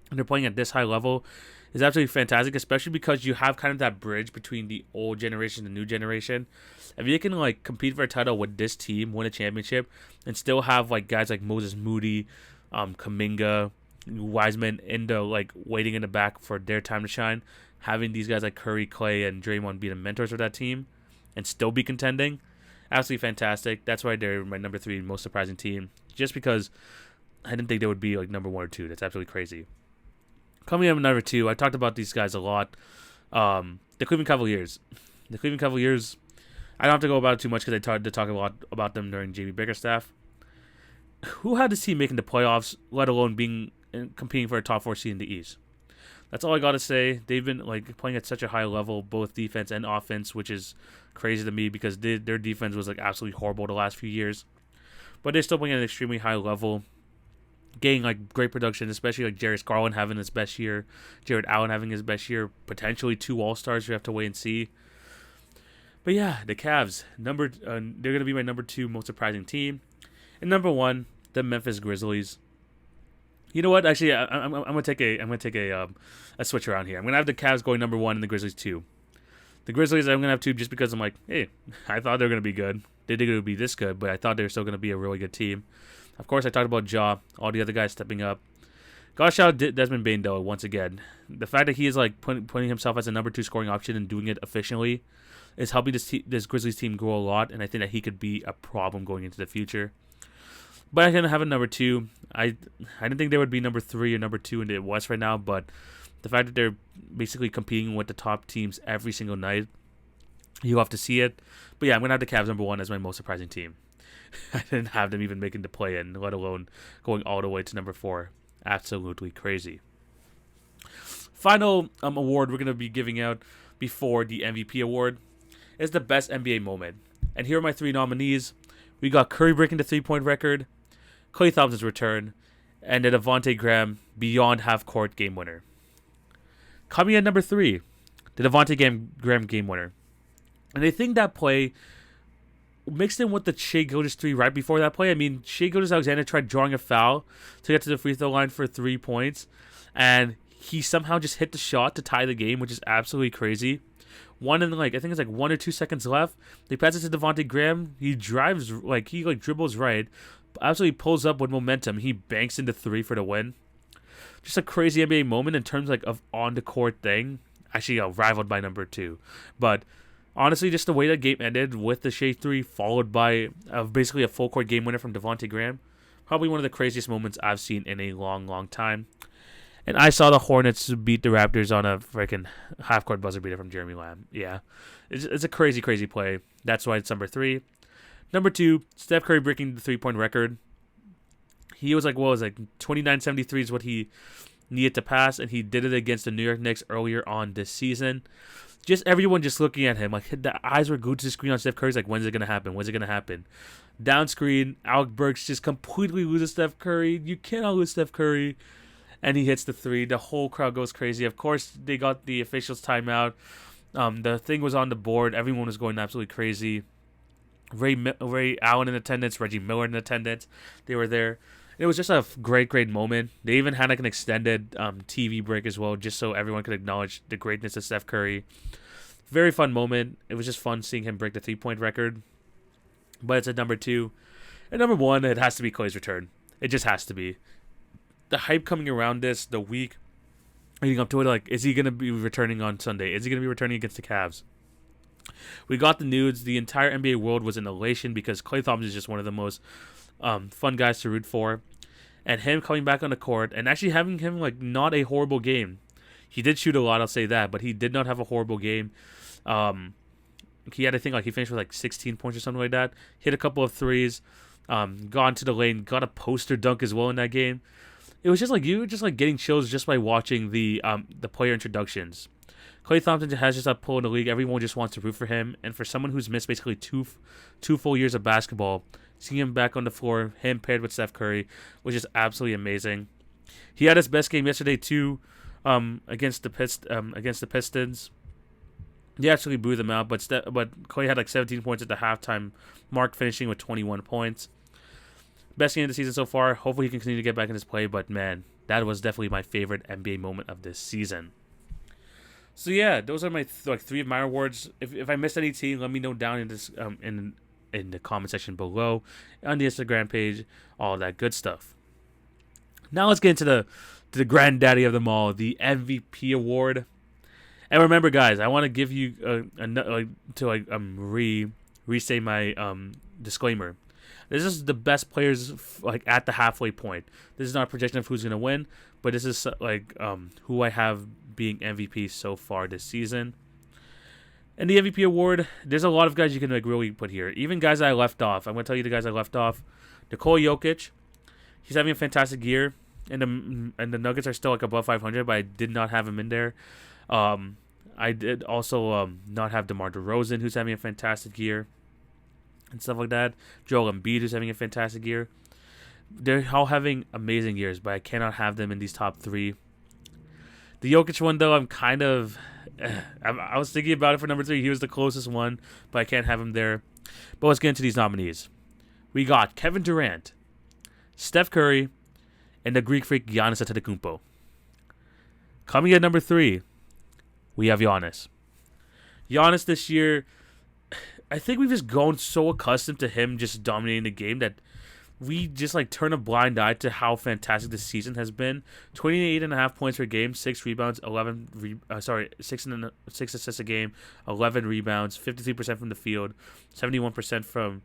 And they're playing at this high level is absolutely fantastic, especially because you have kind of that bridge between the old generation and the new generation. If you can like compete for a title with this team, win a championship, and still have like guys like Moses Moody, Kuminga, Wiseman waiting in the back for their time to shine, having these guys like Curry, Clay, and Draymond be the mentors of that team and still be contending, absolutely fantastic. That's why they're my number 3 most surprising team, just because I didn't think they would be like number 1 or 2. That's absolutely crazy. Coming up at number 2, I talked about these guys a lot. The Cleveland Cavaliers. The Cleveland Cavaliers, I don't have to go about it too much because I tried to talk a lot about them during JB Bickerstaff. Who had this team making the playoffs, let alone competing for a top 4 seed in the East? That's all I gotta say. They've been like playing at such a high level, both defense and offense, which is crazy to me because their defense was like absolutely horrible the last few years. But they're still playing at an extremely high level, getting like great production, especially like Jarius Garland having his best year, Jared Allen having his best year, potentially 2 All-Stars. We have to wait and see. But yeah, the Cavs they're gonna be my number 2 most surprising team, and number 1, the Memphis Grizzlies. You know what? Actually, I'm gonna take a switch around here. I'm gonna have the Cavs going number 1 and the Grizzlies 2. The Grizzlies I'm gonna have 2 just because I'm like, hey, I thought they were gonna be good. They didn't be this good, but I thought they were still gonna be a really good team. Of course, I talked about Ja, all the other guys stepping up. Gotta shout out Desmond Bane though once again. The fact that he is like putting himself as a number 2 scoring option and doing it efficiently is helping this Grizzlies team grow a lot, and I think that he could be a problem going into the future. But I'm going to have a number 2. I didn't think they would be number 3 or number 2 in the West right now, but the fact that they're basically competing with the top teams every single night, you have to see it. But yeah, I'm going to have the Cavs number 1 as my most surprising team. I didn't have them even making the play-in, let alone going all the way to number 4. Absolutely crazy. Final award we're going to be giving out before the MVP award is the best NBA moment. And here are my 3 nominees. We got Curry breaking the 3-point record, Klay Thompson's return, and the Devontae Graham beyond half-court game winner. Coming at number 3, the Devontae Graham game winner. And I think that play, mixed in with the Shai Gilgeous 3 right before that play, I mean, Shai Gilgeous-Alexander tried drawing a foul to get to the free throw line for 3 points, and he somehow just hit the shot to tie the game, which is absolutely crazy. I think it's like 1 or 2 seconds left. They pass it to Devontae Graham. He drives, he dribbles right, absolutely pulls up with momentum. He banks into 3 for the win. Just a crazy NBA moment in terms of on the court thing. Actually, rivaled by number 2. But honestly, just the way that game ended with the Shai 3 followed by basically a full court game winner from Devontae Graham. Probably one of the craziest moments I've seen in a long, long time. And I saw the Hornets beat the Raptors on a freaking half-court buzzer beater from Jeremy Lamb. Yeah, it's a crazy, crazy play. That's why it's number 3. Number 2, Steph Curry breaking the 3-point record. He was 29.73 is what he needed to pass, and he did it against the New York Knicks earlier on this season. Just everyone just looking at him, the eyes were glued to the screen on Steph Curry's when's it going to happen? When's it going to happen? Down screen, Alec Burks just completely loses Steph Curry. You cannot lose Steph Curry. And he hits the 3. The whole crowd goes crazy. Of course, they got the officials' timeout. The thing was on the board. Everyone was going absolutely crazy. Ray Allen in attendance. Reggie Miller in attendance. They were there. It was just a great, great moment. They even had an extended TV break as well, just so everyone could acknowledge the greatness of Steph Curry. Very fun moment. It was just fun seeing him break the 3-point record. But it's at number 2. And number 1, it has to be Klay's return. It just has to be. The hype coming around this, the week leading up to it, is he going to be returning on Sunday? Is he going to be returning against the Cavs? We got the news. The entire NBA world was in elation because Klay Thompson is just one of the most fun guys to root for. And him coming back on the court and actually having him, not a horrible game. He did shoot a lot, I'll say that, but he did not have a horrible game. He had, I think, he finished with 16 points or something like that. Hit a couple of threes, gone to the lane, got a poster dunk as well in that game. It was just you were just getting chills just by watching the player introductions. Klay Thompson has just a pull in the league. Everyone just wants to root for him, and for someone who's missed basically two full years of basketball, seeing him back on the floor, him paired with Steph Curry, was just absolutely amazing. He had his best game yesterday too, against the Pistons. He actually blew them out, but Klay had 17 points at the halftime mark, finishing with 21 points. Best game of the season so far. Hopefully he can continue to get back in his play, but man, that was definitely my favorite NBA moment of this season. So yeah, those are my 3 of my awards. If I missed any team, let me know down in this in the comment section below, on the Instagram page, all that good stuff. Now let's get into the granddaddy of them all, the MVP award. And remember, guys, I want to give you restate my disclaimer. This is the best players at the halfway point. This is not a projection of who's gonna win, but this is who I have being MVP so far this season. And the MVP award, there's a lot of guys you can really put here. Even guys that I left off. I'm gonna tell you the guys I left off. Nikola Jokic, he's having a fantastic year. and the Nuggets are still like above 500, but I did not have him in there. I did also not have DeMar DeRozan, who's having a fantastic year, and stuff like that. Joel Embiid, who's having a fantastic year. They're all having amazing years, but I cannot have them in these top three. The Jokic one, though, I'm kind of... I was thinking about it for number 3. He was the closest one, but I can't have him there. But let's get into these nominees. We got Kevin Durant, Steph Curry, and the Greek freak Giannis Antetokounmpo. Coming at number 3, we have Giannis. Giannis this year, I think we've just grown so accustomed to him just dominating the game that we just like turn a blind eye to how fantastic this season has been. 28.5 points per game, 6 rebounds, 6 assists a game, 11 rebounds, 53% from the field, 71% from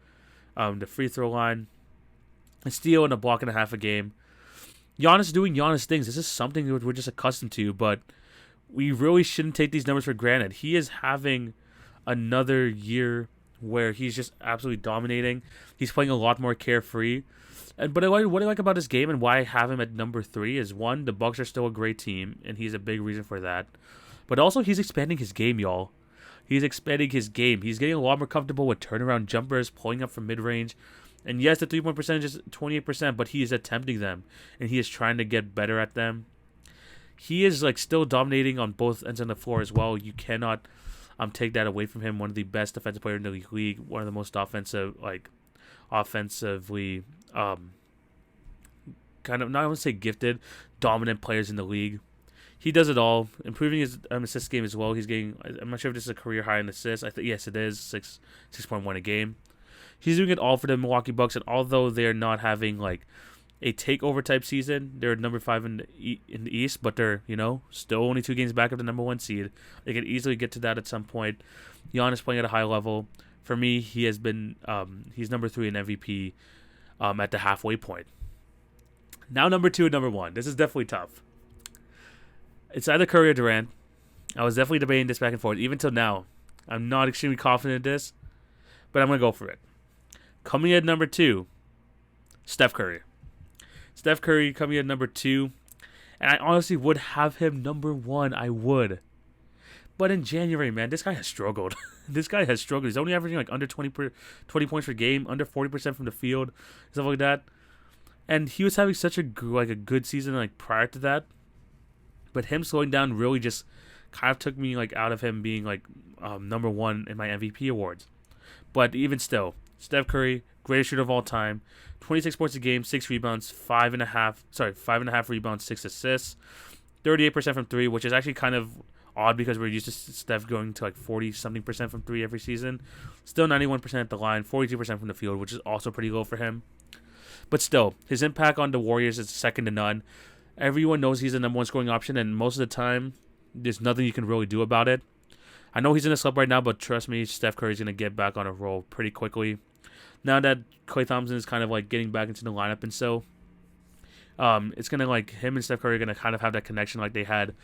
the free throw line, a steal and a block and a half a game. Giannis doing Giannis things. This is something that we're just accustomed to, but we really shouldn't take these numbers for granted. He is having another year where he's just absolutely dominating. He's playing a lot more carefree. But what I like about his game and why I have him at number 3 is, one, the Bucks are still a great team, and he's a big reason for that. But also, he's expanding his game, y'all. He's expanding his game. He's getting a lot more comfortable with turnaround jumpers, pulling up from mid-range. And yes, the 3-point percentage is 28%, but he is attempting them, and he is trying to get better at them. He is like still dominating on both ends of the floor as well. You cannot take that away from him. One of the best defensive players in the league. One of the most offensively, kind of, not I want to say gifted, dominant players in the league. He does it all, improving his assist game as well. He's getting, I'm not sure if this is a career high in assists. I think yes, it is 6.1 a game. He's doing it all for the Milwaukee Bucks, and although they're not having like a takeover type season, they're number 5 in the East, but they're still only 2 games back of the number 1 seed. They could easily get to that at some point. Giannis playing at a high level. For me, he has been he's number 3 in MVP at the halfway point. Now number 2 and number 1. This is definitely tough. It's either Curry or Durant. I was definitely debating this back and forth. Even till now, I'm not extremely confident in this, but I'm gonna go for it. Coming at number 2, Steph Curry. Steph Curry coming at number 2. And I honestly would have him number 1. I would. But in January, man, this guy has struggled. He's only averaging like under 20 points per game, under 40% from the field, stuff like that. And he was having such a good season like prior to that. But him slowing down really just kind of took me like out of him being like number 1 in my MVP awards. But even still, Steph Curry, greatest shooter of all time, 26 points a game, 6 rebounds, 5.5 rebounds, 6 assists, 38% from 3, which is actually kind of odd because we're used to Steph going to like 40-something% from 3 every season. Still 91% at the line, 42% from the field, which is also pretty low for him. But still, his impact on the Warriors is second to none. Everyone knows he's the number 1 scoring option, and most of the time, there's nothing you can really do about it. I know he's in a slump right now, but trust me, Steph Curry's going to get back on a roll pretty quickly. Now that Klay Thompson is kind of like getting back into the lineup, and so it's going to like him and Steph Curry are going to kind of have that connection like they had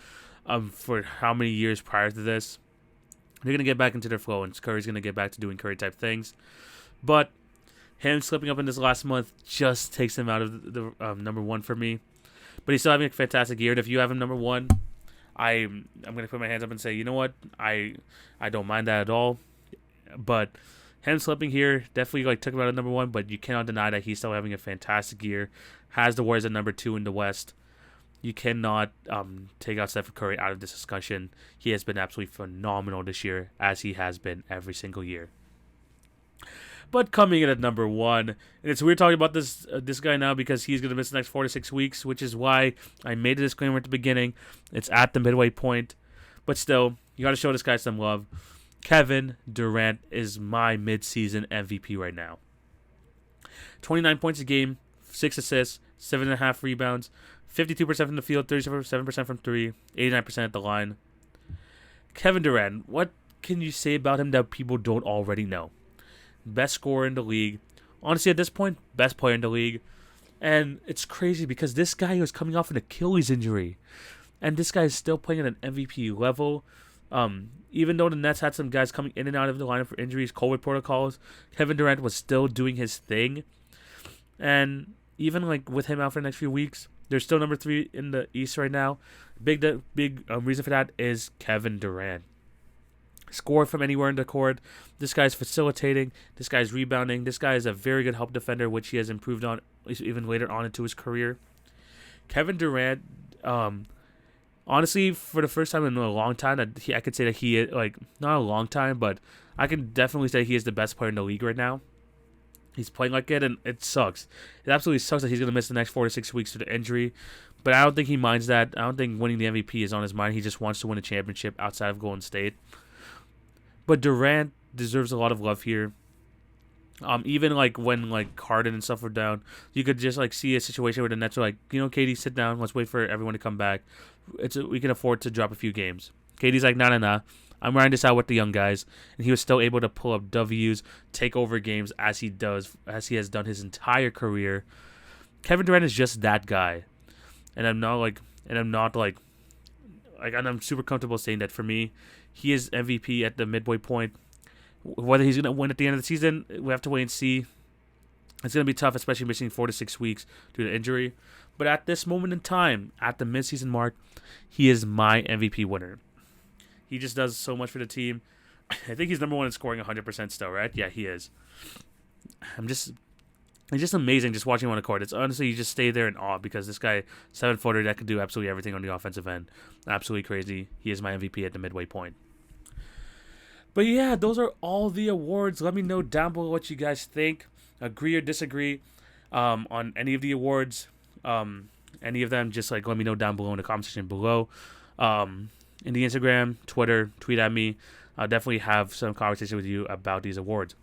for how many years prior to this. They're going to get back into their flow, and Curry's going to get back to doing Curry-type things. But him slipping up in this last month just takes him out of the number 1 for me. But he's still having a fantastic year, and if you have him number 1, I'm going to put my hands up and say, you know what, I don't mind that at all. But him slipping here definitely like took him out of number 1, but you cannot deny that he's still having a fantastic year. Has the Warriors at number 2 in the West. You cannot take out Steph Curry out of this discussion. He has been absolutely phenomenal this year, as he has been every single year. But coming in at number 1, and it's weird talking about this guy now because he's going to miss the next 4 to 6 weeks, which is why I made a disclaimer at the beginning. It's at the midway point. But still, you got to show this guy some love. Kevin Durant is my midseason MVP right now. 29 points a game, 6 assists, 7.5 rebounds, 52% from the field, 37% from 3, 89% at the line. Kevin Durant, what can you say about him that people don't already know? Best scorer in the league. Honestly, at this point, best player in the league. And it's crazy because this guy was coming off an Achilles injury. And this guy is still playing at an MVP level. Even though the Nets had some guys coming in and out of the lineup for injuries, COVID protocols, Kevin Durant was still doing his thing. And even like with him out for the next few weeks, They're still number 3 in the East right now. Big reason for that is Kevin Durant. Score from anywhere in the court. This guy's facilitating. This guy's rebounding. This guy is a very good help defender, which he has improved on even later on into his career. Kevin Durant, honestly, for the first time in a long time, I could say that he is, like, not a long time, but I can definitely say he is the best player in the league right now. He's playing like it, and it sucks. It absolutely sucks that he's going to miss the next 4 to 6 weeks due to injury, but I don't think he minds that. I don't think winning the MVP is on his mind. He just wants to win a championship outside of Golden State. But Durant deserves a lot of love here. Even like when like Harden and stuff were down, you could just like see a situation where the Nets are like, KD, sit down. Let's wait for everyone to come back. We can afford to drop a few games. KD's like, nah. I'm riding this out with the young guys, and he was still able to pull up W's, take over games as he has done his entire career. Kevin Durant is just that guy, and I'm super comfortable saying that for me, he is MVP at the midway point. Whether he's going to win at the end of the season, we have to wait and see. It's going to be tough, especially missing 4 to 6 weeks due to injury. But at this moment in time, at the midseason mark, he is my MVP winner. He just does so much for the team. I think he's number 1 in scoring 100% still, right? Yeah, he is. It's just amazing just watching him on the court. It's honestly, you just stay there in awe because this guy, 7-footer that can do absolutely everything on the offensive end. Absolutely crazy. He is my MVP at the midway point. But yeah, those are all the awards. Let me know down below what you guys think. Agree or disagree on any of the awards. Any of them, just like let me know down below in the comment section below. In the Instagram, Twitter, tweet at me. I'll definitely have some conversation with you about these awards.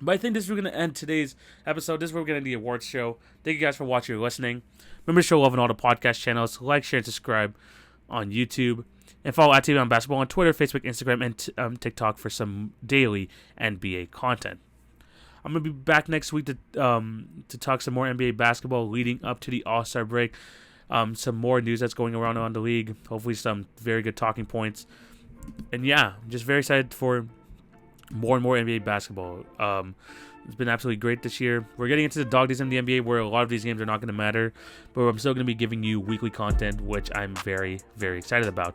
But I think this is where we're going to end today's episode. This is where we're going to end the awards show. Thank you guys for watching or listening. Remember to show love on all the podcast channels. Like, share, and subscribe on YouTube. And follow at TV on Basketball on Twitter, Facebook, Instagram, and TikTok for some daily NBA content. I'm going to be back next week to talk some more NBA basketball leading up to the All-Star break. Some more news that's going around the league. Hopefully some very good talking points. And yeah, I'm just very excited for more and more NBA basketball. It's been absolutely great this year. We're getting into the dog days in the NBA where a lot of these games are not going to matter. But I'm still going to be giving you weekly content, which I'm very, very excited about.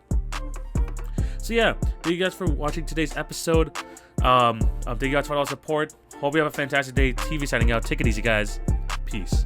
So yeah, thank you guys for watching today's episode. Thank you guys for all the support. Hope you have a fantastic day. TV signing out. Take it easy, guys. Peace.